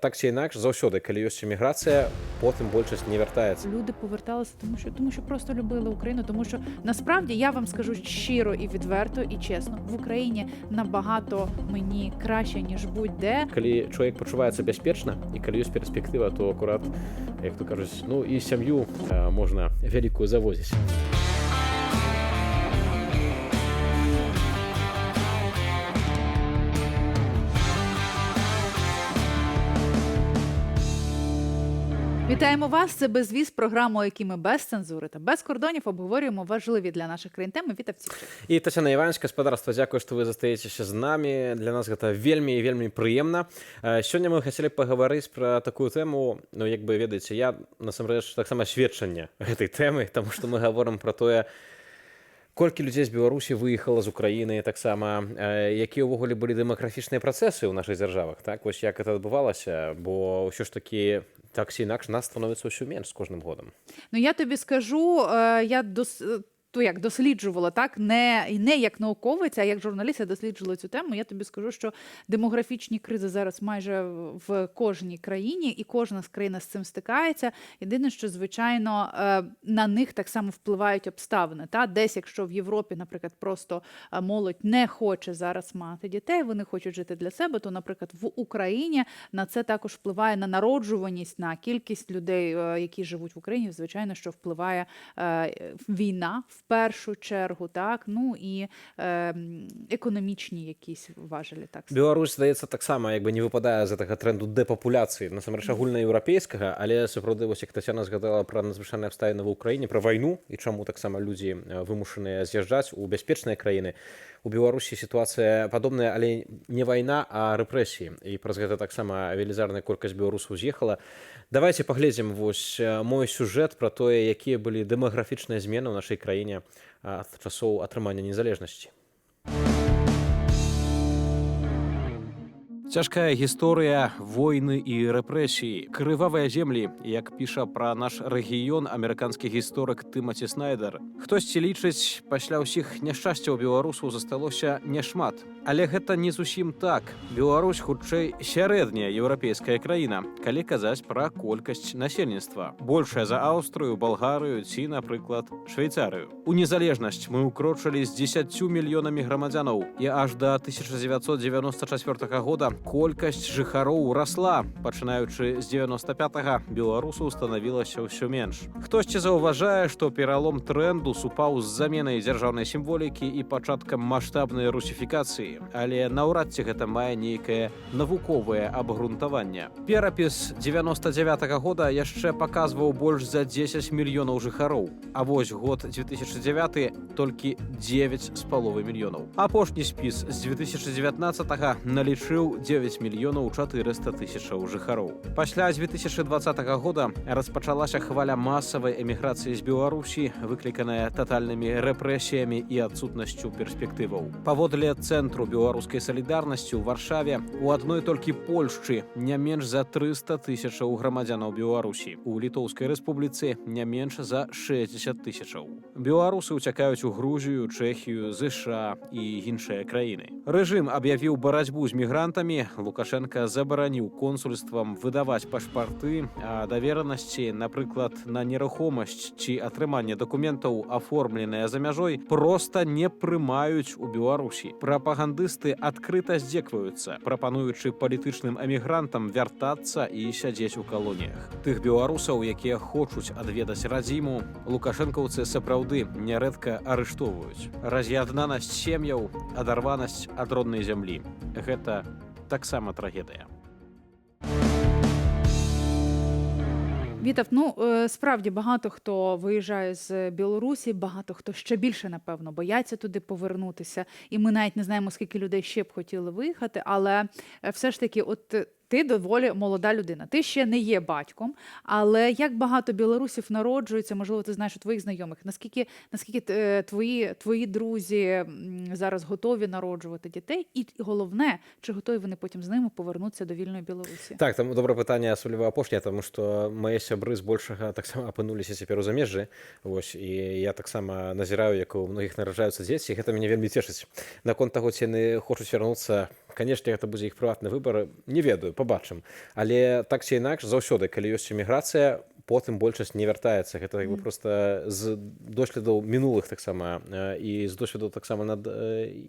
так ці інакш заўсёды, калі ёсць эміграцыя, потым большасць не вяртаецца. Люди поверталися, тому що просто любили Україну. Тому що насправді я вам скажу щиро і відверто, і чесно, в Україні набагато мені краще, ніж будь-де. Калі чалавек пачуваецца бяспечна і калі ёсць перспектыва, то акурат, як то кажуць, ну і сям'ю можна вялікую завозіць. Вітаємо вас! Це «Безвіз», програма, у якій ми без цензури та без кордонів обговорюємо важливі для наших країн теми. Вітавці! І Тацяна Іванська, спадарства, дзякую, што вы застаецеся з намі. Для нас гэта вельмі і вельмі прыемна. Сёння мы хацелі пагаварыць пра такую тэму, ну, як бы ведаеце, я насамрэч таксама сведчанне гэтай тэмы, таму што мы гаворым пра тое, колькі людзей з Беларусі выехала з Украіны, таксама якія ўвогуле былі дэмаграфічныя працэсы ў нашых дзяржавах, так? Вось як гэта адбывалася, бо ўсё ж такі так ці інакш нас становіцца ўсё менш з кожным годам. Ну, я тобі скажу, я досліджувала, так, не як науковець, а як журналіст я досліджувала цю тему. Я тобі скажу, що демографічні кризи зараз майже в кожній країні, і кожна з країн з цим стикається. Єдине, що, звичайно, на них так само впливають обставини. Та? Десь, якщо в Європі, наприклад, просто молодь не хоче зараз мати дітей, вони хочуть жити для себе, то, наприклад, в Україні на це також впливає на народжуваність, на кількість людей, які живуть в Україні. Звичайно, що впливає війна, в першу чергу, так, ну і економічні якісь важелі. Так. Беларусь, здаецца, таксама як бы не выпадае з гэтага тренду дэпапуляцыі, насамрэч агульнаеўрапейскага, але сапраўды, вось як Тацяна згадала пра надзвычайныя абставіны ва ўкраіне, пра вайну і чаму таксама людзі вымушаныя з'язджаць у бяспечныя краіны. У Беларусі сітуацыя падобная, але не вайна, а рэпрэсіі. І праз гэта таксама велізарная колькасць беларусаў з'ехала. Давайте паглядзім вось мой сюжэт пра тое, якія былі дэмаграфічныя змены ў нашай краіне ад часоў атрымання незалежнасці. Цяжкая гісторыя войны і рэпрэсіі. Крывавыя землі, як піша пра наш рэгіён амерыканскі гісторык Тымаці Снайдер. Хтосьці лічыць, пасля ўсіх няшчасцяў беларусаў засталося няшмат. Але гэта не зусім так. Беларусь, хутчэй, сярэдняя еўрапейская краіна, калі казаць пра колькасць насельніцтва. Большая за Аўстрыю, Балгарыю ці, напрыклад, Швейцарыю. У незалежнасць мы ўкрочылі з 10 мільёнамі грамадзянаў, і аж да 1994 года колькасць жыхароў расла. Пачынаючы з 95-го беларусаў станавілася ўсё менш. Хтосьці заўважае, што пералом тренду супаў з заменай дзяржаўнай сімволікі і пачаткам маштабнай русіфікацыі, але наўрад ці гэта мае нейкае навуковае абгрунтаванне. Перапіс 99-го года яшчэ паказваў больш за 10 мільёнаў жыхароў, а вось год 2009 толькі 9,5 мільёнаў. Апошні спіс з 2019-го налічыў 9 мільёнаў 400 тысячаў жыхароў. Пасля 2020 года распачалася хваля масавай эміграцыі з Беларусі, выкліканая татальнымі рэпрэсіямі і адсутнасцю перспектываў. Паводле Цэнтру беларускай салідарнасці ў Варшаве у адной толькі Польшчы не менш за 300 тысячаў грамадзянаў Беларусі. У Літоўскай рэспубліцы не менш за 60 тысячаў. Беларусы ўцякаюць у Грузію, Чэхію, ЗША і іншыя краіны. Рэжым аб'явіў барацьбу з мігрантамі. Лукашенко забараніў консульствам выдаваць пашпарты, а даверанасці, напрыклад, на нерухомасць ці атрыманне дакументаў, аформленыя за мяжой, проста не прымаюць у Беларусі. Прапагандысты адкрыта здзекваюцца, прапануючы палітычным эмігрантам вяртацца і сядзець у калоніях. Тых беларусаў, якія хочуць адведаць радзіму, лукашэнкаўцы сапраўды нярэдка арыштоўваюць. Раз'яднанасць сем'яў, адарванасць ад роднай зямлі. Гэта таксама трагедыя. Вітав, справді багато хто виїжджає з Білорусі, багато хто ще більше, напевно, бояться туди повернутися. І ми навіть не знаємо, скільки людей ще б хотіли виїхати, але все ж таки, ти доволі молода людина, ти ще не є батьком, але як багато білорусів народжуються, можливо, ти знаєш у твоїх знайомих, наскільки твої друзі зараз готові народжувати дітей, і головне, чи готові вони потім з ними повернутися до вільної Білорусі? Так, там добре питання, асабліва апошняе, тому що мої сябры збольшага таксама апынуліся цяпер у замежжы, вось, і я таксама назіраю, як у многіх нараджаюцца дзеці, і гэта мяне вельмі цешыць. Наконт таго, ці яны хочуць вярнуцца, канешне, гэта будзе іх прыватны выбар, не ведаю, пабачым. Але так ці інакш заўсёды, калі ёсць эміграцыя, потым большасць не вяртаецца. Гэта як бы проста з доследаў мінулых таксама і з досведу таксама над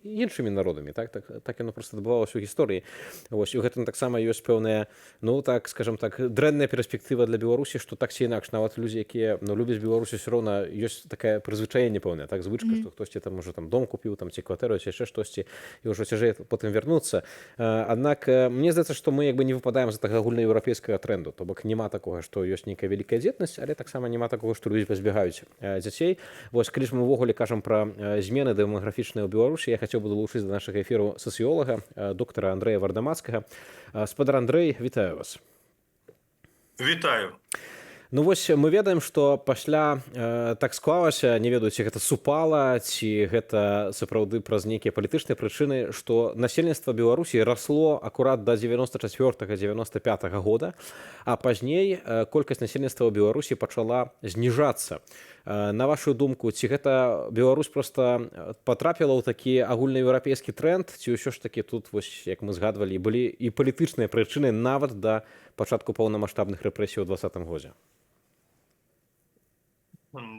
іншымі народамі, так яно проста адбывалася ў гісторыі. Вось, і ў гэтым таксама ёсць пэўная, ну так, скажем так, дрэнная перспектыва для Беларусі, што так ці інакш нават людзі, якія любяць Беларусі, ўсё роўна ёсць такая прызвычаенне пэўная, так, звычка, што хтосьці там можа там дом купіў, там ці кватэру, ці яшчэ штосьці, і ўжо цяжэй потым вярнуцца. Аднак мне здаецца, што мы як бы не выпадаем з гэтага агульнаеўрапейскага трэнду, то бок няма такога, што ёсць нейкая вялікая дзетнасць, але таксама няма такога, што людзі пазбягаюць дзяцей. Вось, калі ж мы ўвогуле кажам пра змены дэмаграфічныя ў Беларусі, я хацеў бы далучыць да нашага эфіру сацыёлага, доктара Андрэя Вардамацкага. Спадар Андрэй, вітаю вас. Вітаю. Ну вось мы ведаем, што пасля так склалася, не ведаю, ці гэта супала, ці гэта сапраўды праз нейкія палітычныя прычыны, што насельніцтва Беларусі расло акурат да 94-95 года, а пазней колькасць насельніцтва ў Беларусі пачала зніжацца. На вашу думку, ці гэта Беларусь проста патрапіла ў такі агульнаеўрапейскі трэнд, ці ўсё ж такі тут, вось, як мы згадвалі, былі і палітычныя прычыны нават да пачатку паўнамаштабных рэпрэсій у 2020 годзе?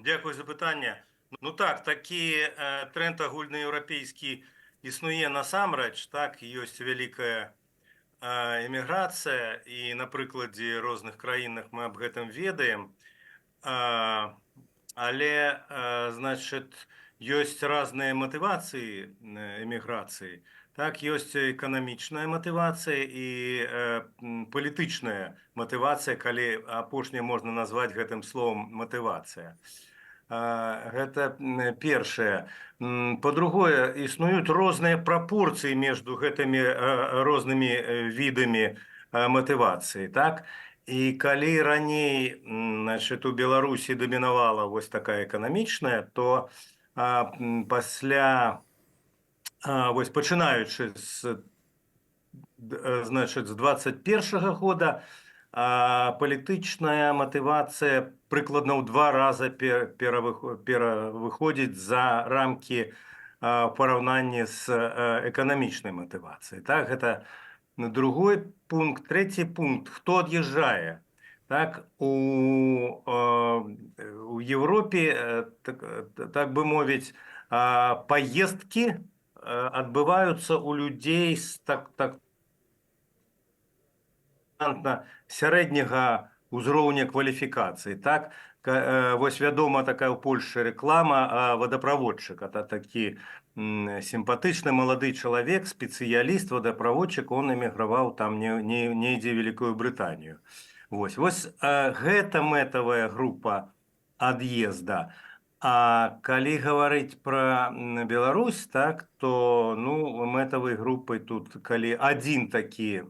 Дякую за пытанне. Ну так, такі тренд агульнаеўрапейскі існуе насамрэч, так, ёсць вялікая эміграцыя, і на прыкладзе розных краінах мы аб гэтым ведаем. Але, значит, ёсць разныя матывацыі эміграцыі. Так, ёсць эканамічная матывацыя і палітычная матывацыя, калі апошняе можна назваць гэтым словом матывацыя. Гэта першае. Па-другое, існуюць розныя прапорцыі між гэтымі рознымі відамі матывацыі. Так? І калі раней, значит, у Беларусі дамінавала вось такая эканамічная, то пасля, вось пачынаючы з, значит, з 21-го года, палітычная матывацыя прыкладна ў 2 раза перавыходзіць за рамкі параўнання з эканамічнай матывацыяй. Так, гэта другой пункт. Третий пункт. Хто ад'язджае? Так, у Европе, так бы мовіць, поездки адбываюцца у людзей з сярэдняга ўзроўня кваліфікацыі. Так, вось вядома такая ў Польшчы реклама водопроводчик. Это такі симпатичный молодой человек, специалист, водопроводчик, он эміграваў там недзе Великую Британию. Вось гэта мэтавая група ад'езда. А калі гаварыць пра Беларусь, так, то мэтавай групай тут, калі адзін такі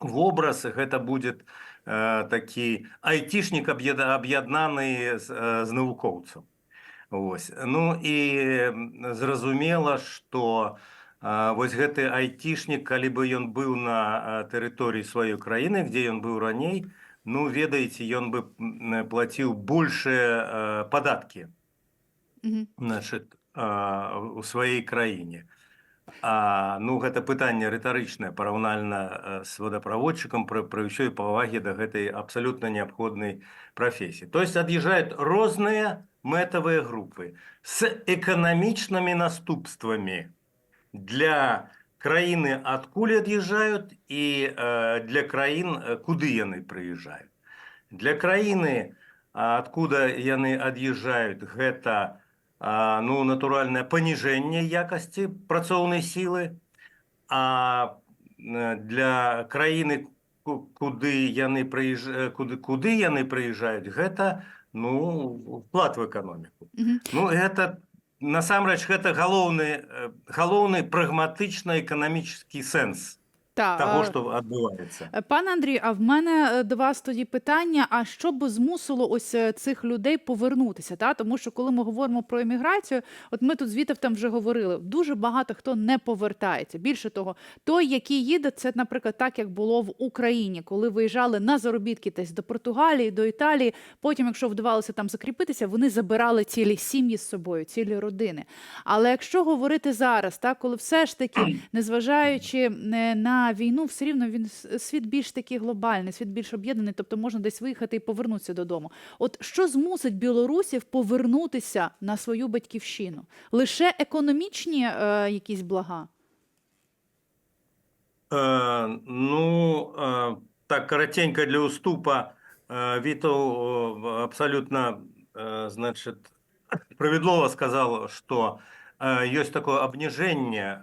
вобраз, гэта будет такі айтишнік аб'яднаны з навукоўцам. Вось. Ну і зразумела, што вось гэты айтишнік, калі бы ён быў на тэрыторыі сваёй краіны, дзе ён быў раней, ведаеце, ён бы плаціў большыя падаткі, значит, у сваёй краіне. Гэта пытанне рытарычнае, параўнальна з водаправодчыкам, пры ўсёй павагі да гэтай абсалютна неабходнай прафесіі. То есть ад'язджаюць розныя мэтавыя групы з эканамічнымі наступствамі для краіны, адкуль ад'язджаюць, і для краін, куды яны прыязджаюць. Для краіны, адкуда яны ад'язджаюць, гэта натуральнае паніжэнне якасці працоўнай сілы, а для краіны, куды яны прыязджаюць, гэта вклад в эканоміку. Гэта насамрэч гэта галоўны прагматычна эканамічны сэнс того, Та, що відбувається. Пане Андрію, а в мене до вас тоді питання: а що би змусило ось цих людей повернутися? Та? Тому що коли ми говоримо про еміграцію, от ми тут з Вітовтом вже говорили, дуже багато хто не повертається. Більше того, той, який їде, це, наприклад, так, як було в Україні, коли виїжджали на заробітки десь до Португалії, до Італії, потім, якщо вдавалося там закріпитися, вони забирали цілі сім'ї з собою, цілі родини. Але якщо говорити зараз, так, коли все ж таки, незважаючи на війну, все рівно світ більш такий глобальний, світ більш об'єднаний, тобто можна десь виїхати і повернутися додому. От що змусить білорусів повернутися на свою батьківщину? Лише економічні якісь блага? Так, коротенько для уступа. Витов абсолютно, значит, справедливо сказал, что есть такое обнижение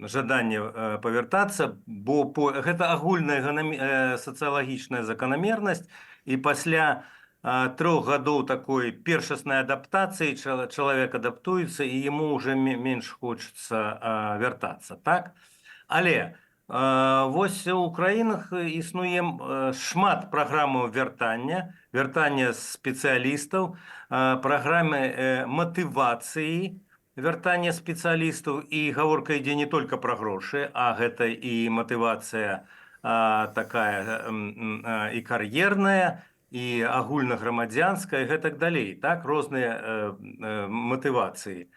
жадання повертаться, бо гэта агульная сацыялагічная закономерность, и пасля 3 гадоў такой першаснай адаптацыі чалавек адаптуецца, і ему уже менш хочется вяртацца, так? Але вось у краінах існуе шмат праграмаў вяртання спецыялістаў, праграмы матывацыі вяртання спецыялістаў, і гаворка ідзе не толькі пра грошы, а гэта і матывацыя такая і кар'ерная, і агульнаграмадзянская, і гэтак далей, так, розныя матывацыі.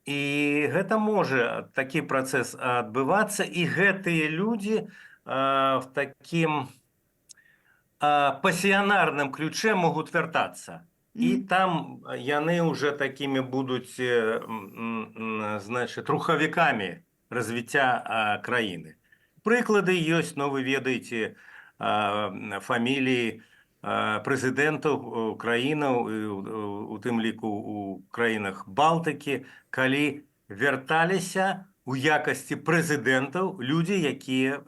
І гэта можа такі працэс адбывацца, і гэтыя людзі в такім пасіянарным ключе могуць вяртацца. І там яны уже такімі будуць, значит, рухавікамі развіцця краіны. Прыклады ёсць, но вы ведаеце фаміліі прэзідэнтаў краінаў, у тым ліку у краінах Балтыкі, калі вярталіся у якасці прэзідэнтаў людзі, якія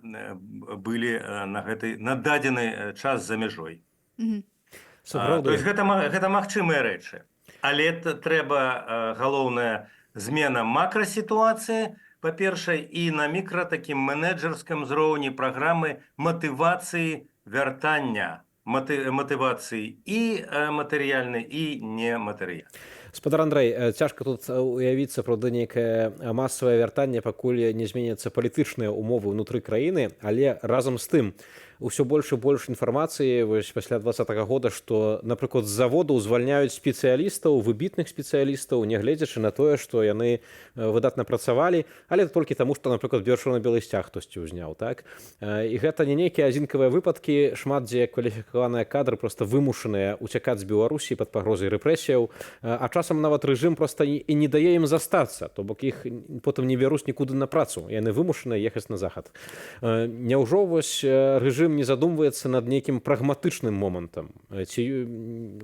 былі на дадзены час за мяжой. То есть гэта магчымыя рэчы. Але трэба, галоўная, змена макрасітуацыі, па-першае, і на мікра такім менеджерскім узроўні праграмы матывацыі вяртання, матывацыі і матэрыяльнай, і нематэрыяльнай. Спадар Андрэй, цяжка тут уявіць сапраўды нейкае масавае вяртанне, пакуль не зменяцца палітычныя умовы ўнутры краіны, але разам з тым ўсё больш і больш інфармацыі вось пасля 20-го года, што, напрыклад, з заводаў звальняюць спецыялістаў, выбітных спецыялістаў, нягледзячы на тое, што яны выдатна працавалі, але толькі таму, што, напрыклад, чорна-белы сцяг хтосьці ўзняў, так? І гэта не нейкія адзінкавыя выпадкі, шмат дзе кваліфікаваныя кадры проста вымушаныя уцякаць з Беларусі пад пагрозай рэпрэсіяў, а часам нават рэжым проста і не дае ім застацца, то бок іх потым не бяруць нікуды на працу, яны вымушаныя ехаць на захад. Няўжо вось рэжым не задумваецца над нейкім прагматычным момантам? Ці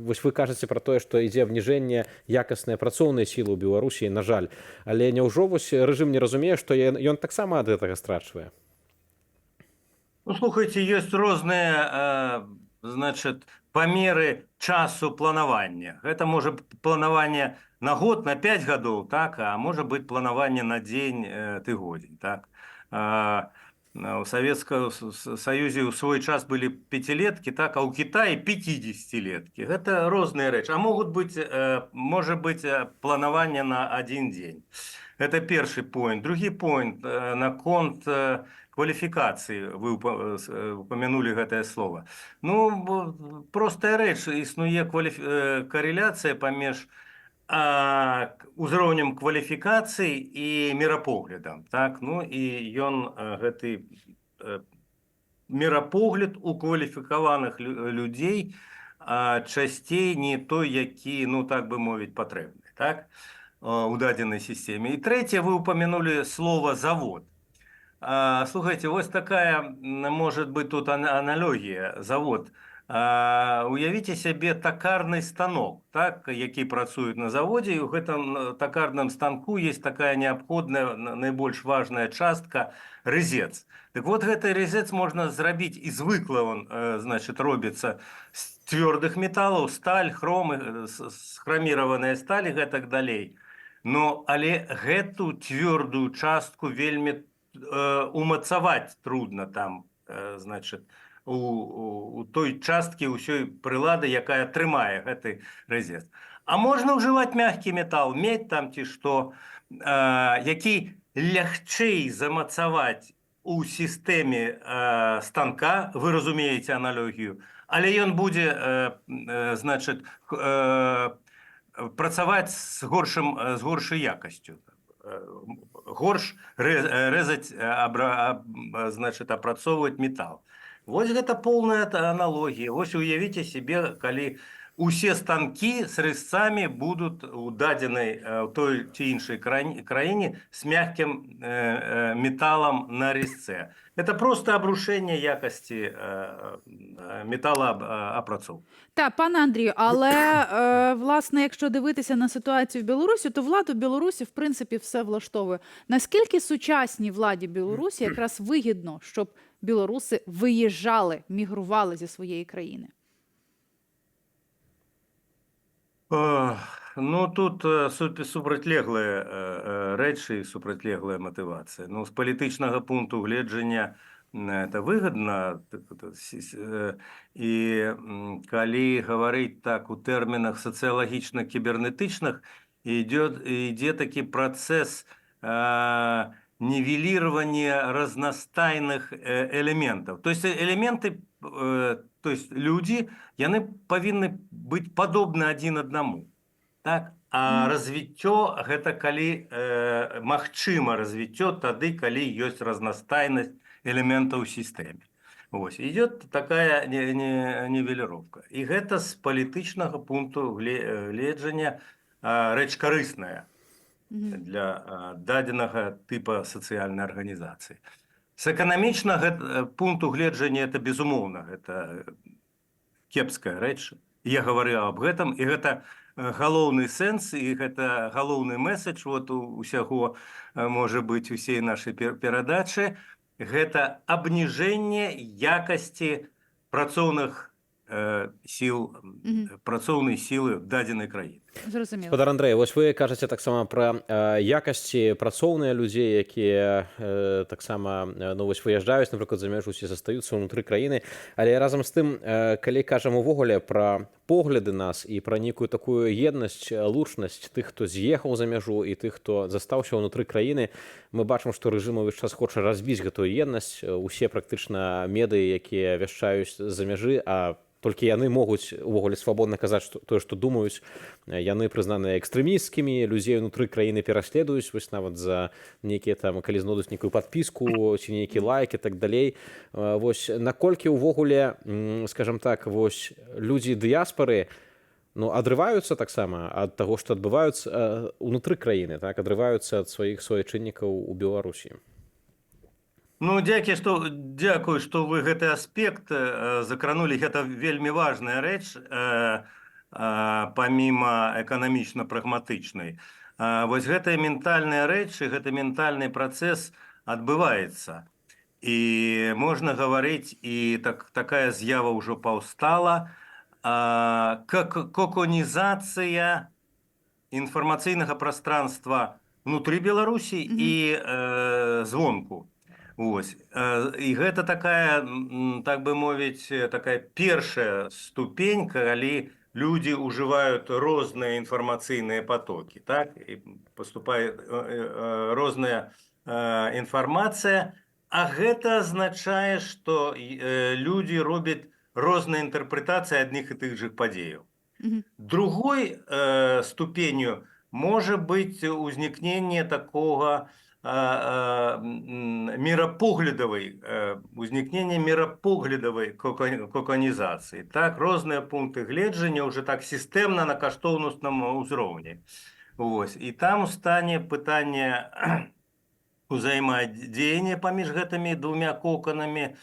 вось вы кажаце пра тое, што ідзе абніжэнне якаснай працоўнай сілы ў Беларусі, на жаль, але няўжо вось рэжым не разумее, што ён таксама ад гэтага страчвае? Ну, слухайте, ёсць розныя, значит, памеры часу планавання. Гэта можа планаванне на год, на 5 гадоў, так, а можа быць планаванне на дзень, тыгодзень, так. У Советском Союзе ў свой час былі 5-леткі, так, а ў Кітаі 50-леткі. Гэта розныя рэчы. А можа быць планаванне на 1 дзень. Гэта першы поінт. Другі поінт наконт кваліфікацыі. Вы упомянули гэтае слово. Ну, простая рэч, існуе карэляцыя паміж узроўнем кваліфікацыі і мірапоглядам, так? Ну, і ён, гэты мірапогляд у кваліфікаваных людзей часцей не той, які, ну, так бы мовіць, патрэбны, так? У дадзенай сістэме. І трэцяе, вы упомянули слово «завод». Слухайте, вось такая, может быть, тут аналогія, завод. Уявіце сябе такарны станок, так, які працуюць на заводзе, і ў гэтым такарным станку есть такая неабходная, найбольш важная частка – рэзец. Так вот, гэты рэзец можна зрабіць і звыкла он, значит, робіцца з цвёрдых металаў, сталь, хром, храміраваная сталь і гэтак далей. Но, але гэту цвёрдую частку вельмі умацаваць трудно там, значит, у той часткі ўсёй прылады, якая трымае гэты рэзец. А можна ўжываць мягкі метал, медь там ці што, які лягчэй замацаваць у сістэме станка, вы разумееце аналогію, але ён будзе, значит, працаваць з горшай якасцю. Горш рэзаць, значит, апрацоўваць метал. Вось гэта полная аналогія. Вось уявіце себе, калі усе станкі з рэзцамі будуць у дадзенай той ці іншай краіне з мягкім металам на рэзце. Это просто обрушение якості металоапрацовки. Так, пане Андрію, але, власне, якщо дивитися на ситуацію в Білорусі, то владу Білорусі, в принципі, все влаштовує. Наскільки сучасній владі Білорусі якраз вигідно, щоб білоруси виїжджали, мігрували зі своєї країни? Ну, тут супрацьлеглыя рэчы і супрацьлеглая матывацыя. Ну, з палітычнага пункту гледжання это выгодно. І калі гаварыць так у тэрмінах сацыялагічна-кібернетычных, ідзе такі працэс нівелирования разностайных элементов. То есть элементы, то есть люди, яны павінны быць падобны адзін аднаму. Так? А развіццё гэта калі магчыма развіццё тады, калі ёсць разнастайнасць элементаў у сістэме. Вось, идет такая нівеліровка. І гэта з палітычнага пункту гледжання рэч карысная для дадзенага типа сацыяльнай арганізацыі. З эканамічнага пункту гледжання это безумоўна, гэта кепская рэч. Я гаварыў аб гэтым, і гэта галоўны сэнс, і гэта галоўны месседж вот усяго, можа быць, усей нашай перадачы. Гэта абніжэнне якасці працоўных сіл, працоўнай сілы дадзенай краіны. Зрозуміло. Спадар Андрэй, вось вы кажаце таксама пра якасці працоўныя людзей, якія таксама выязджаюць, напрыклад, за мяжу, ці застаюцца ўнутры краіны. Але разам з тым, калі кажам увогуле пра погляды нас і пра нейкую такую еднасць, лучнасць тых, хто з'ехаў за мяжу, і тых, хто застаўся ўнутры краіны, мы бачым, што рэжым увесь час хоча разбіць гэтую еднасць. Усе практычна медыі, якія вяшчаюць за мяжы, а толькі яны могуць увогуле свабодна казаць тое, што думаюць. Яны прызнаныя экстрэмісцкімі, людзей унутры краіны пераследуюць, вось нават за нейкія там, калі знойдуць нейкую падпіску ці нейкі лайк і так далей. Вось наколькі ўвогуле, скажам так, вось людзі дыяспары адрываюцца таксама ад таго, што адбываюцца унутры краіны, так, адрываюцца ад сваіх суайчыннікаў у Беларусі. Ну, дзякую, што вы гэты аспект закранулі. Гэта вельмі важная рэч, паміма эканамічна-прагматычнай. Вось гэтая ментальная рэч, гэты ментальны працэс адбываецца. І можна гаварыць, і такая з'ява ўжо паўстала, коконізацыя інфармацыйнага прастранства внутры Беларусі і звонку. Ось. І гэта такая, так бы мовіць, такая першая ступень, калі людзі ўжываюць розныя інфармацыйныя потокі, так? І паступае розная інфармацыя, а гэта азначае, што людзі робяць розныя інтэрпрэтацыі адных і тых жа падзеяў. Другой ступенью можа быць узнікненне такога мірапоглядавай коканізацыі. Так, розныя пункты гледжання ўжо так сістэмна на каштоўнасным узроўні. Вось. І там стане пытанне узаемадзеяння паміж гэтымі двумя коканамі,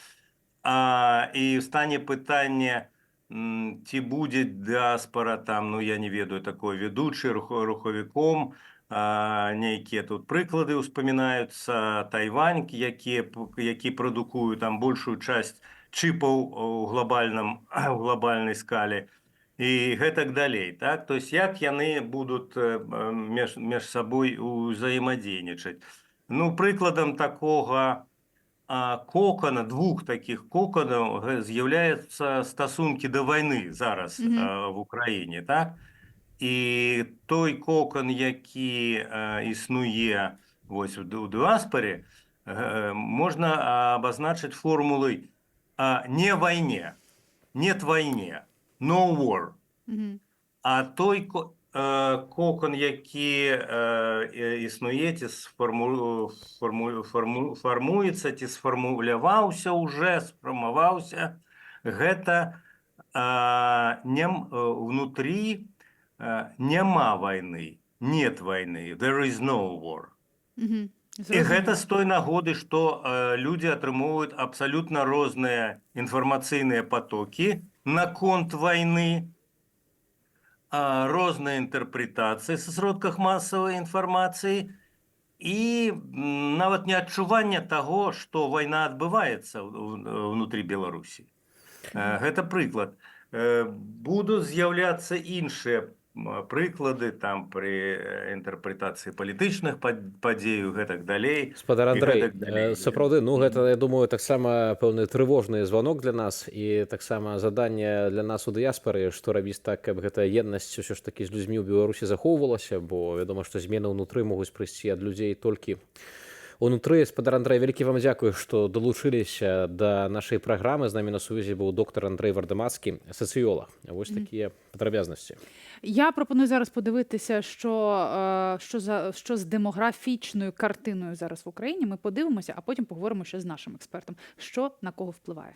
і стане пытанне, ці будзе дыаспара там, ну я не ведаю, такой ведучы, рухавіком. Нейкія тут прыклады ўспамінаюцца, Тайвань, які прадукуе там большую часть чипаў у глобальнай скале і гэтак далей. Так? То есть як яны будуць між сабой узаемадзейнічаць. Ну, прикладом такого кокона, двох таких коконів з'являються стосунки до війни зараз в Україні, так? І той кокон, який існує ось у діаспорі, можна обозначити формулою «не війні», «нет війні», «no war». А той кокон, який існує, формується, сформулювався уже, сформувався, гэта внутрі нема війни, нет війни, there is no war. І гэта з той нагоды, што людзі атрымоўваюць абсалютна розныя інфармацыйныя потокі наконт вайны, розныя інтэрпрэтацыі са сродках масавай інфармацыі і нават не адчування таго, што вайна адбываецца ўнутры Беларусі. Гэта прыклад. Будуць з'яўляцца іншыя прыклады там пры інтэрпрэтацыі палітычных падзеяў, гэтак далей. Спадар Андрэй, сапраўды, ну гэта, я думаю, таксама пэўны трывожны званок для нас і таксама заданне для нас у дыяспары, што рабіць так, каб гэтая еднасць ўсё ж такі з людзьмі ў Беларусі захоўвалася, бо вядома, што змены ўнутры могуць прыйсці ад людзей толькі унутры. Спадар Андрэй, вялікі вам дзякую, што далучыліся да нашай праграмы. З намі на сувязі быў доктар Андрэй Вардамацкі, сацыёлаг. Вось такія падрабязнасці. Я пропоную зараз подивитися, що з демографічною картиною зараз в Україні. Ми подивимося, а потім поговоримо ще з нашим експертом, що на кого впливає.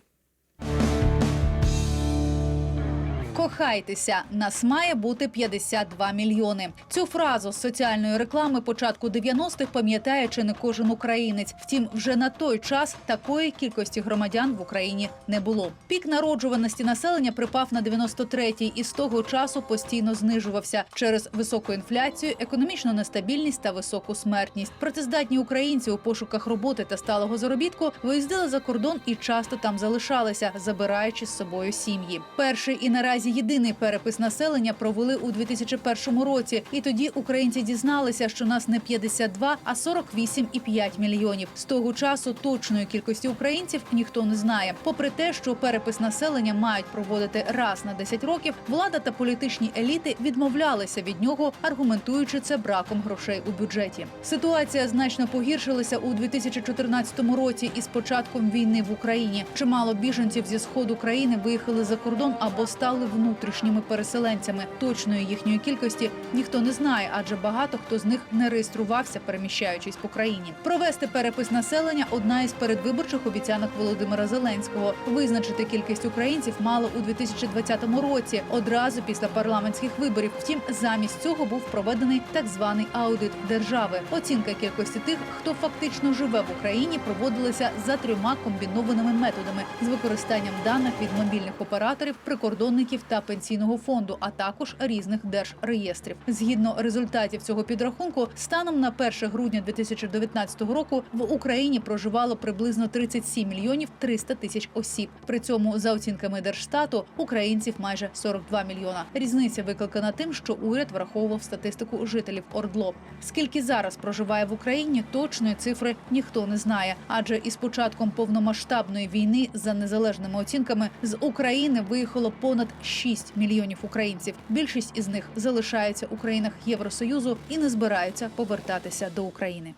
Кохайтеся, нас має бути 52 мільйони. Цю фразу з соціальної реклами початку 90-х пам'ятає чи не кожен українець. Втім, вже на той час такої кількості громадян в Україні не було. Пік народжуваності населення припав на 93-й і з того часу постійно знижувався через високу інфляцію, економічну нестабільність та високу смертність. Працездатні українці у пошуках роботи та сталого заробітку виїздили за кордон і часто там залишалися, забираючи з собою сім'ї. Перший і наразі єдиний перепис населення провели у 2001 році. І тоді українці дізналися, що нас не 52, а 48,5 мільйонів. З того часу точної кількості українців ніхто не знає. Попри те, що перепис населення мають проводити раз на 10 років, влада та політичні еліти відмовлялися від нього, аргументуючи це браком грошей у бюджеті. Ситуація значно погіршилася у 2014 році із початком війни в Україні. Чимало біженців зі сходу країни виїхали за кордон або стали внутрішніми переселенцями. Точної їхньої кількості ніхто не знає, адже багато хто з них не реєструвався, переміщаючись по країні. Провести перепис населення – одна із передвиборчих обіцянок Володимира Зеленського. Визначити кількість українців мало у 2020 році, одразу після парламентських виборів. Втім, замість цього був проведений так званий аудит держави. Оцінка кількості тих, хто фактично живе в Україні, проводилася за 3 комбінованими методами з використанням даних від мобільних операторів, прикордонників та пенсійного фонду, а також різних держреєстрів. Згідно результатів цього підрахунку, станом на 1 грудня 2019 року в Україні проживало приблизно 37 мільйонів 300 тисяч осіб. При цьому, за оцінками Держстату, українців майже 42 мільйона. Різниця викликана тим, що уряд враховував статистику жителів ОРДЛО. Скільки зараз проживає в Україні, точної цифри ніхто не знає. Адже із початком повномасштабної війни, за незалежними оцінками, з України виїхало понад 6 мільйонів українців. Більшість із них залишаються у країнах Євросоюзу і не збираються повертатися до України.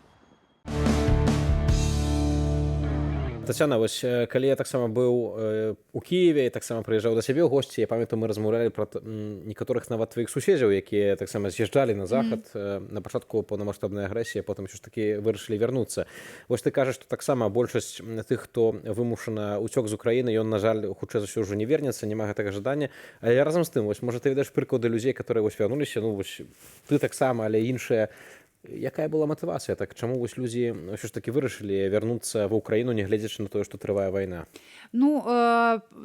Тацяна, вось калі я таксама быў у Кіеве і таксама прыязджаў да сябе ў госці, я памятаю, мы размаўлялі пра некаторых нават тваіх суседзяў, якія таксама з'язджалі на захад на пачатку паўнамасштабнай агрэсіі, а потым ўсё ж такі вырашылі вярнуцца. Вось ты кажаш, што таксама большасць тых, хто вымушана ўцёк з Украіны, ён, на жаль, хутчэй за ўсё ўжо не вернецца, няма гэтага жадання. Але разам з тым, вось, можа, ты ведаеш прыклады людзей, которые вось вярнуліся, ну вось ты таксама, але іншыя. Якая была матывацыя? Так чаму вось людзі ўсё ж такі вырашылі вярнуцца ва ўкраіну, нягледзячы на тое, што трывае вайна? Ну,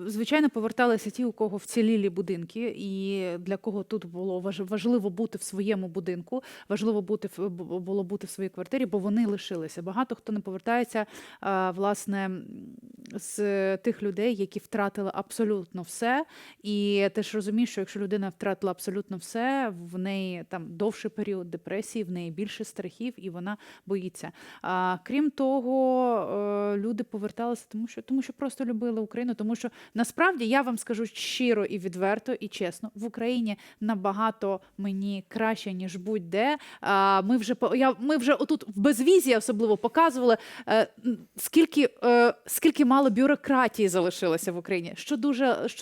звичайно, поверталися ті, у кого вцілілі будинки, і для кого тут було важливо бути в своєму будинку, важливо було бути в своїй квартирі, бо вони лишилися. Багато хто не повертається, власне, з тих людей, які втратили абсолютно все. І ти ж розумієш, що якщо людина втратила абсолютно все, в неї там довший період депресії, в неї більше страхів, і вона боїться. Крім того, люди поверталися, тому що просто любили Україну, тому що насправді, я вам скажу щиро і відверто, і чесно, в Україні набагато мені краще, ніж будь-де. Ми вже отут в безвізі особливо показували, скільки мало бюрократії залишилося в Україні, що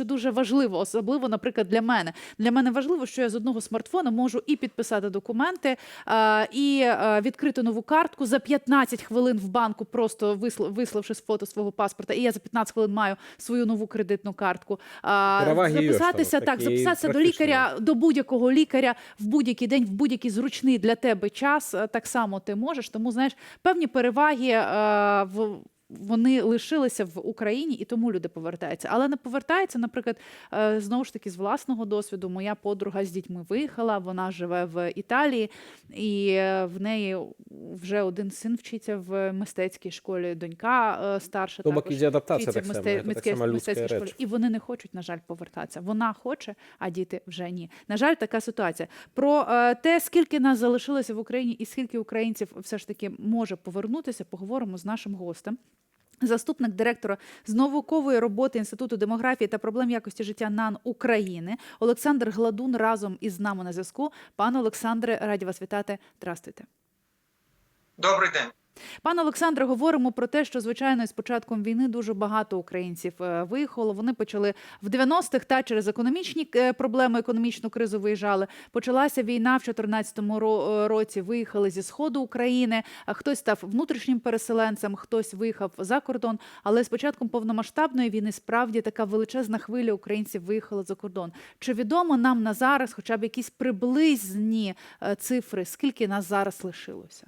дуже важливо, особливо, наприклад, для мене. Для мене важливо, що я з одного смартфона можу і підписати документи, і відкрити нову картку за 15 хвилин в банку, просто виславши фото свого паспорта, і я за 15 хвилин маю свою нову кредитну картку. Записатися до лікаря, до будь-якого лікаря в будь-який день, в будь-який зручний для тебе час, так само ти можеш. Тому, знаєш, певні переваги вони лишилися в Україні, і тому люди повертаються. Але не повертаються, наприклад, знову ж таки, з власного досвіду. Моя подруга з дітьми виїхала, вона живе в Італії, і в неї вже один син вчиться в мистецькій школі, донька старша Тобто також іде адаптація вчиться так в само, це так само людська мистецькій школі. реч. І вони не хочуть, на жаль, повертатися. Вона хоче, а діти вже ні. На жаль, така ситуація. Про те, скільки нас залишилося в Україні і скільки українців все ж таки може повернутися, поговоримо з нашим гостем. Заступник директора з наукової роботи Інституту демографії та проблем якості життя НАН України Олександр Гладун разом із нами на зв'язку. Пане Олександре, раді вас вітати. Здравствуйте. Добрий день. Пане Олександре, говоримо про те, що, звичайно, з початком війни дуже багато українців виїхало. Вони почали в 90-х через економічні проблеми, економічну кризу виїжджали. Почалася війна в 2014 році, виїхали зі сходу України. Хтось став внутрішнім переселенцем, хтось виїхав за кордон. Але з початком повномасштабної війни справді така величезна хвиля українців виїхала за кордон. Чи відомо нам на зараз хоча б якісь приблизні цифри, скільки нас зараз лишилося?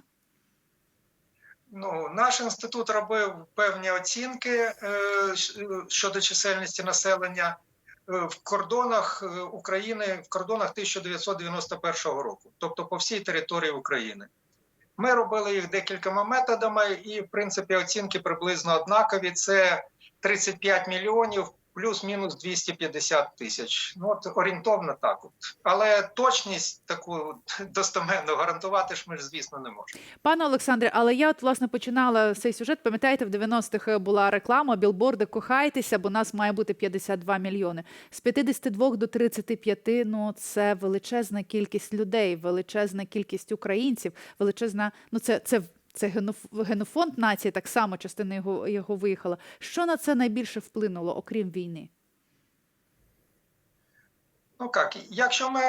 Наш інститут робив певні оцінки щодо чисельності населення в кордонах України, в кордонах 1991 року, тобто по всій території України. Ми робили їх декількома методами і, в принципі, оцінки приблизно однакові. Це 35 мільйонів плюс-мінус 250 тисяч. Орієнтовно так. Але точність таку достеменно гарантувати ж ми ж, звісно, не можемо. Пане Олександре, але я власне починала цей сюжет, пам'ятаєте, в 90-х була реклама, білборди «Кохайтеся, бо нас має бути 52 мільйони». З 52 до 35, це величезна кількість людей, величезна кількість українців, величезна, це генофонд нації, так само частина його виїхала. Що на це найбільше вплинуло, окрім війни? Якщо ми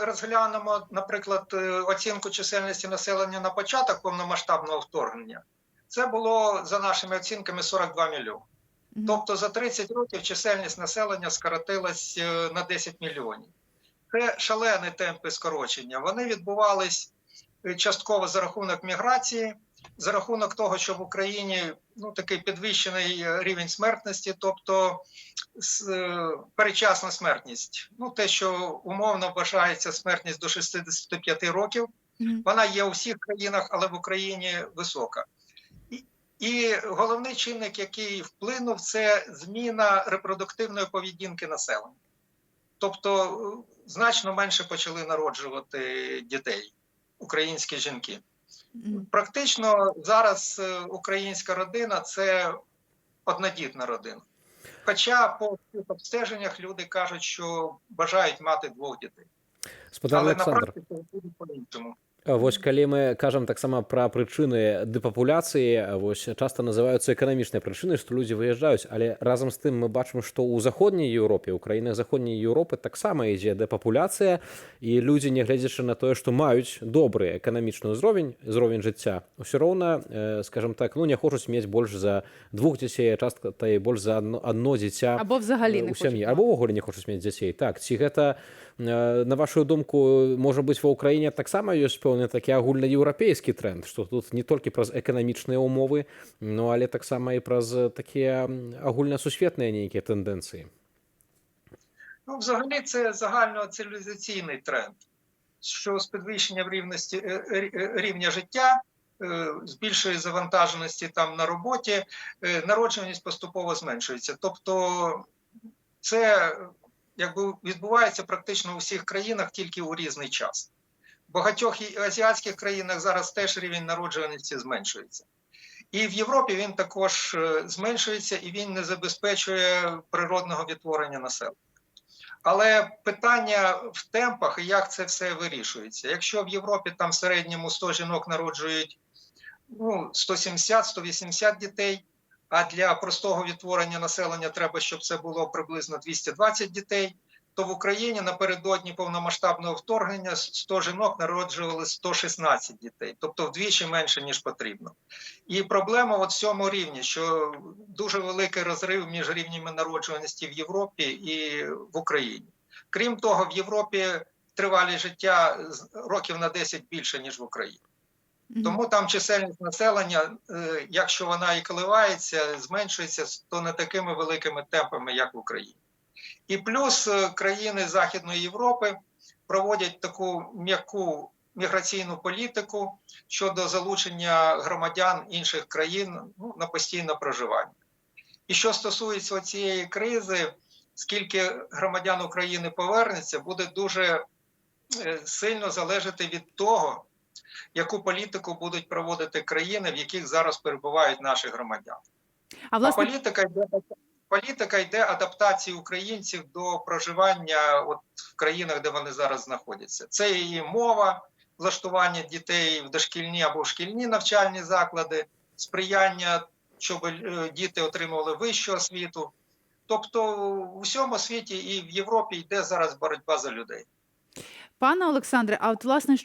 розглянемо, наприклад, оцінку чисельності населення на початок повномасштабного вторгнення, це було, за нашими оцінками, 42 мільйони. Тобто за 30 років чисельність населення скоротилась на 10 мільйонів. Це шалені темпи скорочення. Вони відбувались частково за рахунок міграції, за рахунок того, що в Україні такий підвищений рівень смертності, тобто передчасна смертність. Те, що умовно вважається смертність до 65 років, вона є у всіх країнах, але в Україні висока. І головний чинник, який вплинув, це зміна репродуктивної поведінки населення. Тобто значно менше почали народжувати дітей українські жінки. Практично зараз українська родина – це однодітна родина. Хоча по обстеженнях люди кажуть, що бажають мати 2 дітей. Але на практиці буде по-іншому. Вось калі мы кажам таксама пра прычыны дэпапуляцыі, вось часта называюцца эканамічнай прычынай, што людзі выязджаюць, але разам з тым мы бачым, што ў заходняй Еўропе, ў краінах заходняй Еўропы таксама ідзе дэпапуляцыя, і людзі, нягледзячы на тое, што маюць добры эканамічны ўзровень жыцця, ўсё роўна, скажам так, не хочуць мець больш за 2 дзяцей, частка больш за адно дзіця ў сям'і, або ўвогуле не хочуць мець дзяцей. Так, ці гэта, на вашу думку, можа быць, ва ўкраіне таксама ёсць пэўны пэўны такі агульнаеўрапейскі тренд, што тут не толькі праз эканамічныя ўмовы, но але таксама і праз такія агульнасусветныя нейкія тэндэнцыі. Ну, взагалі, це загальноцивілізаційний тренд, що з підвищенням рівня життя, збільшує завантаженості там на роботі, народжуваність поступово зменшується. Тобто це якби відбувається практично у всіх країнах, тільки у різний час. В багатьох азіатських країнах зараз теж рівень народжуваності зменшується. І в Європі він також зменшується, і він не забезпечує природного відтворення населення. Але питання в темпах і як це все вирішується. Якщо в Європі там в середньому 100 жінок народжують 170-180 дітей, а для простого відтворення населення треба, щоб це було приблизно 220 дітей, то в Україні напередодні повномасштабного вторгнення 100 жінок народжували 116 дітей, тобто вдвічі менше, ніж потрібно. І проблема от в цьому рівні, що дуже великий розрив між рівнями народжуваності в Європі і в Україні. Крім того, в Європі тривалість життя років на 10 більше, ніж в Україні. Тому там чисельність населення, якщо вона і коливається, зменшується, то не такими великими темпами, як в Україні. І плюс країни Західної Європи проводять таку м'яку міграційну політику щодо залучення громадян інших країн на постійне проживання. І що стосується цієї кризи, скільки громадян України повернеться, буде дуже сильно залежати від того, яку політику будуть проводити країни, в яких зараз перебувають наші громадяни. А політика йде адаптації українців до проживання в країнах, де вони зараз знаходяться. Це і мова, влаштування дітей в дошкільні або в шкільні навчальні заклади, сприяння, щоб діти отримували вищу освіту. Тобто в усьому світі і в Європі йде зараз боротьба за людей. Пане Олександре, а от, власне,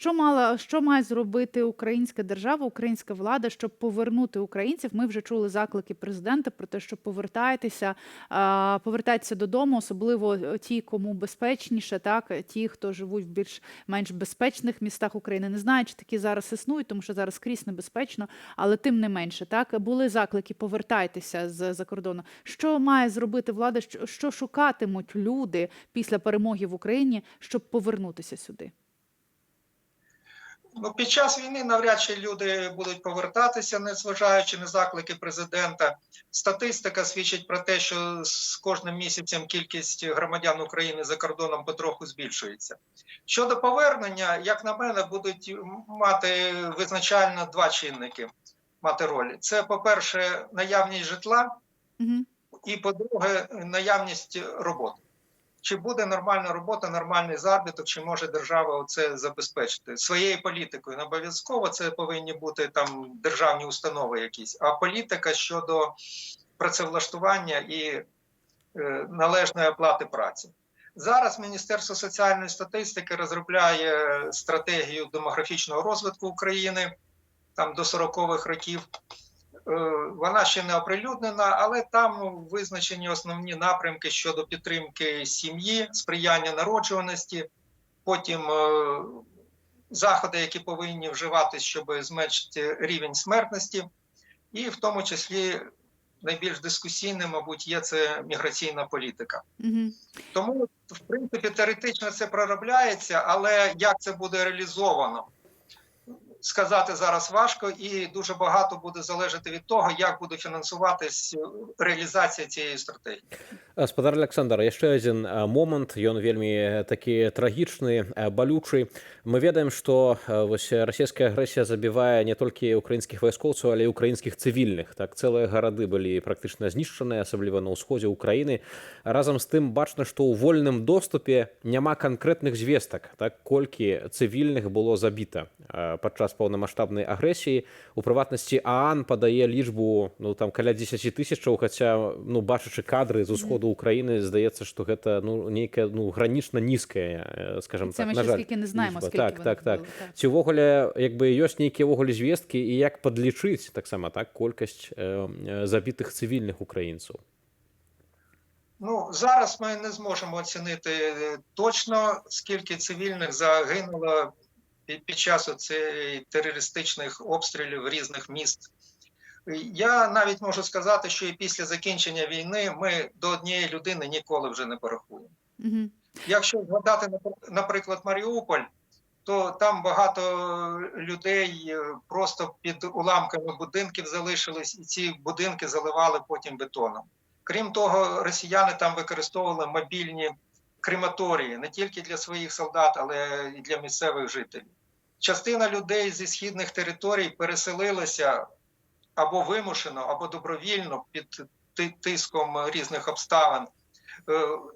що має зробити українська держава, українська влада, щоб повернути українців? Ми вже чули заклики президента про те, що повертайтеся додому, особливо ті, кому безпечніше, так, ті, хто живуть в більш-менш безпечних містах України. Не знаю, чи такі зараз існують, тому що зараз скрізь небезпечно, але тим не менше, так, були заклики повертайтеся з-за кордону. Що має зробити влада, що шукатимуть люди після перемоги в Україні, щоб повернутися сюди? Під час війни навряд чи люди будуть повертатися, незважаючи на заклики президента. Статистика свідчить про те, що з кожним місяцем кількість громадян України за кордоном потроху збільшується. Щодо повернення, як на мене, будуть мати визначально два чинники мати ролі. Це, по-перше, наявність житла, і, по-друге, наявність роботи. Чи буде нормальна робота, нормальний заробіток, чи може держава це забезпечити своєю політикою? Не обов'язково це повинні бути там державні установи якісь, а політика щодо працевлаштування і належної оплати праці. Зараз Міністерство соціальної статистики розробляє стратегію демографічного розвитку України там до 40-х років. Вона ще не оприлюднена, але там визначені основні напрямки щодо підтримки сім'ї, сприяння народжуваності, потім заходи, які повинні вживатись, щоб зменшити рівень смертності, і в тому числі найбільш дискусійним, мабуть, є це міграційна політика. Тому, в принципі, теоретично це проробляється, але як це буде реалізовано, сказати зараз важко, і дуже багато буде залежати від того, як буде фінансуватись реалізація цієї стратегії. Спадар Александр, яшчэ адзін момант, ён вельмі такі трагічны, балючы. Мы ведаем, што расійская агрэсія забівае не толькі украінскіх вайскоўцаў, але і украінскіх цывільных. Так, цэлыя гарады былі практычна знішчаныя, асабліва на ўсходзе ўкраіны. Разам з тым бачна, што ў вольным доступе няма канкрэтных звестак, так, колькі цывільных было забіта падчас паўнамасштабнай агрэсіі. У прыватнасці ААН падае лічбу там каля 10 тысячаў, хаця бачачы кадры з усходу Украіны, здаецца, што гэта нейкая гранічна нізкая, скажем так, на жаль. Це ми ще скільки не знаємо, скільки вони були. Ці ўвогуле ёсць нейкія ўвогуле звесткі і як падлічыць таксама колькасць забітых цивільних українців? Зараз ми не зможемо оцінити точно, скільки цивільних загинуло під час оцих терористичних обстрілів різних міст. Я навіть можу сказати, що і після закінчення війни ми до однієї людини ніколи вже не порахуємо. Мгм. Якщо згадати, наприклад, Маріуполь, то там багато людей просто під уламками будинків залишились, і ці будинки заливали потім бетоном. Крім того, росіяни там використовували мобільні крематорії не тільки для своїх солдат, але і для місцевих жителів. Частина людей зі східних територій переселилася або вимушено, або добровільно під тиском різних обставин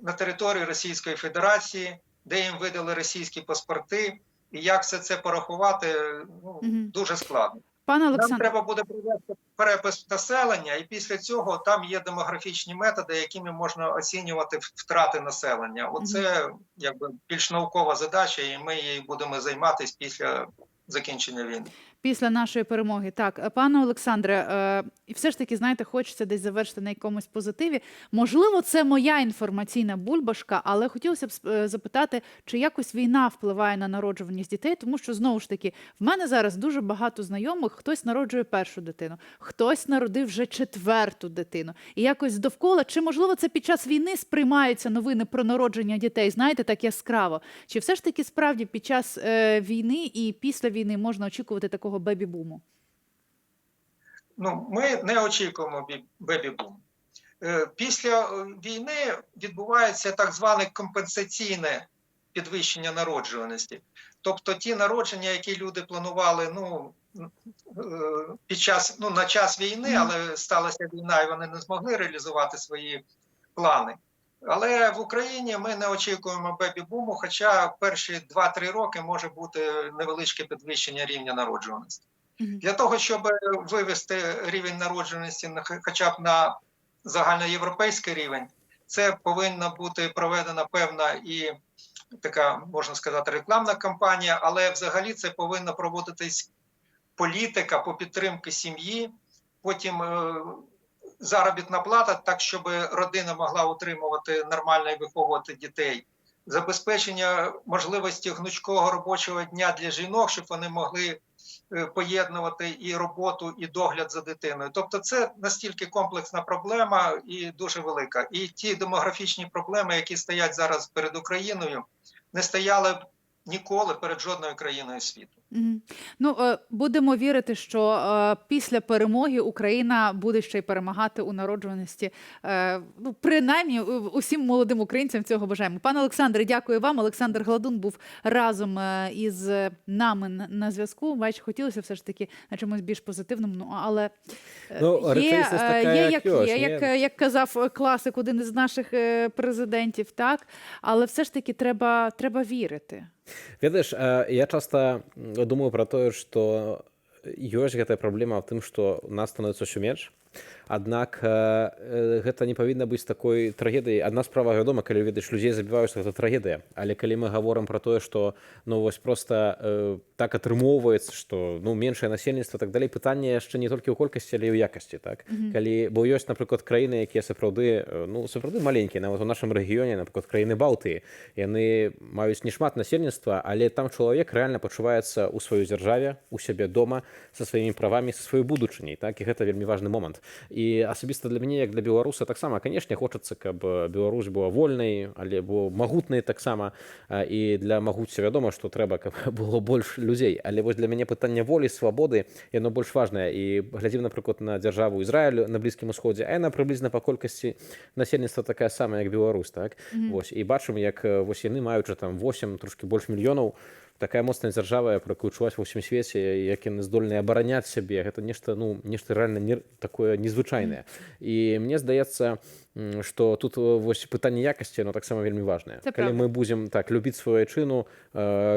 на територію Російської Федерації, де їм видали російські паспорти. І як все це порахувати, дуже складно. Пане Нам Олександре, треба буде провести перепис населення, і після цього там є демографічні методи, якими можна оцінювати втрати населення. Оце якби більш наукова задача, і ми її будемо займатися після закінчення війни. після нашої перемоги. Так, пане Олександре, і все ж таки, знаєте, хочеться десь завершити на якомусь позитиві. Можливо, це моя інформаційна бульбашка, але хотілося б запитати, чи якось війна впливає на народжуваність дітей, тому що, знову ж таки, в мене зараз дуже багато знайомих, хтось народжує першу дитину, хтось народив вже четверту дитину. І якось довкола, чи, можливо, це під час війни сприймаються новини про народження дітей, знаєте, так яскраво? Чи все ж таки, справді, під час війни і після війни можна очікувати такого бебі-буму? Ну, ми не очікуємо бебі-бум. Після війни відбувається так зване компенсаційне підвищення народжуваності. Тобто ті народження, які люди планували на час війни, але сталася війна і вони не змогли реалізувати свої плани. Але в Україні ми не очікуємо бебі-буму, хоча перші 2-3 роки може бути невеличке підвищення рівня народжуваності. Для того, щоб вивести рівень народжуваності хоча б на загальноєвропейський рівень, це повинна бути проведена певна і така, можна сказати, рекламна кампанія, але взагалі це повинна проводитись політика по підтримці сім'ї, потім заробітна плата, так, щоб родина могла утримувати нормально і виховувати дітей, забезпечення можливості гнучкого робочого дня для жінок, щоб вони могли поєднувати і роботу, і догляд за дитиною. Тобто це настільки комплексна проблема і дуже велика. І ті демографічні проблеми, які стоять зараз перед Україною, не стояли ніколи перед жодною країною світу. Ну, будемо вірити, що після перемоги Україна буде ще й перемагати у народжуваності. Ну, принаймні, усім молодим українцям цього бажаємо. Пане Олександре, дякую вам. Олександр Гладун був разом із нами на зв'язку. Бачу, хотілося все ж таки на чомусь більш позитивному, але як казав класик, один із наших президентів, так? Але все ж таки треба вірити. Ведаеш, я часто думаю про тое, што ёсць гэтая праблема ў тым, што нас становіцца ўсё менш. Аднак гэта не павінна быць такой трагедыяй. Адна справа, вядома, калі ведаеш, людзей забіваюць, гэта трагедыя. Але калі мы гаворым про тое, што вось проста так атрымоўваецца, што меншае насельніцтва, так далей, пытанне яшчэ не толькі ў колькасці, але і ў якасці, так? Бо ёсць, напрыклад, краіны, якія сапраўды маленькія, нават у нашым рэгіёне, напрыклад, краіны Балтыі, яны маюць не шмат насельніцтва, але там чалавек рэальна пачуваецца ў сваёй дзяржаве, у сябе дома, са сваімі правамі, са сваёй будучыняй, так? І гэта вельмі важны момант. І асабіста для мяне, як для беларуса, таксама, канешне, хочацца, каб Беларусь была вольнай, але магутнай таксама. І для магуцця вядома, што трэба, каб было больш людзей. Але вось для мяне пытанне волі, свабоды, яно больш важнае. І глядзім, напрыклад, на дзяржаву Ізраіль на Блізкім Усходзе, а яна прыблізна па колькасці насельніцтва такая самая, як Беларусь, так? Вось. І бачым, як вось яны маючы там 8, трошкі больш мільёнаў, такая моцная дзяржава, про якую чуваць ва ўсім свеце, як яны здольныя абараняць сябе, гэта нешта рэальна такое незвычайнае. І мне здаецца, што тут вось пытанне якасці, оно таксама вельмі важнае. Калі мы будзем так любіць сваю айчыну,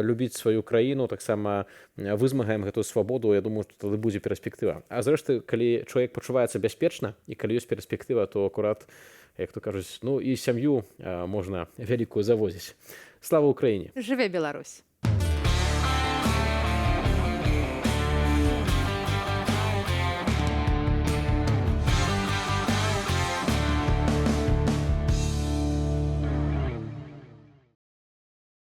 любіць сваю краіну, таксама вызмагаем гэтую свабоду, я думаю, што тады будзе перспектыва. А зрэшты, калі чалавек пачуваецца бяспечна і калі ёсць перспектыва, то акурат, як то кажуць, і сям'ю можна вялікую завозіць. Слава Україні! Живе Білорусь!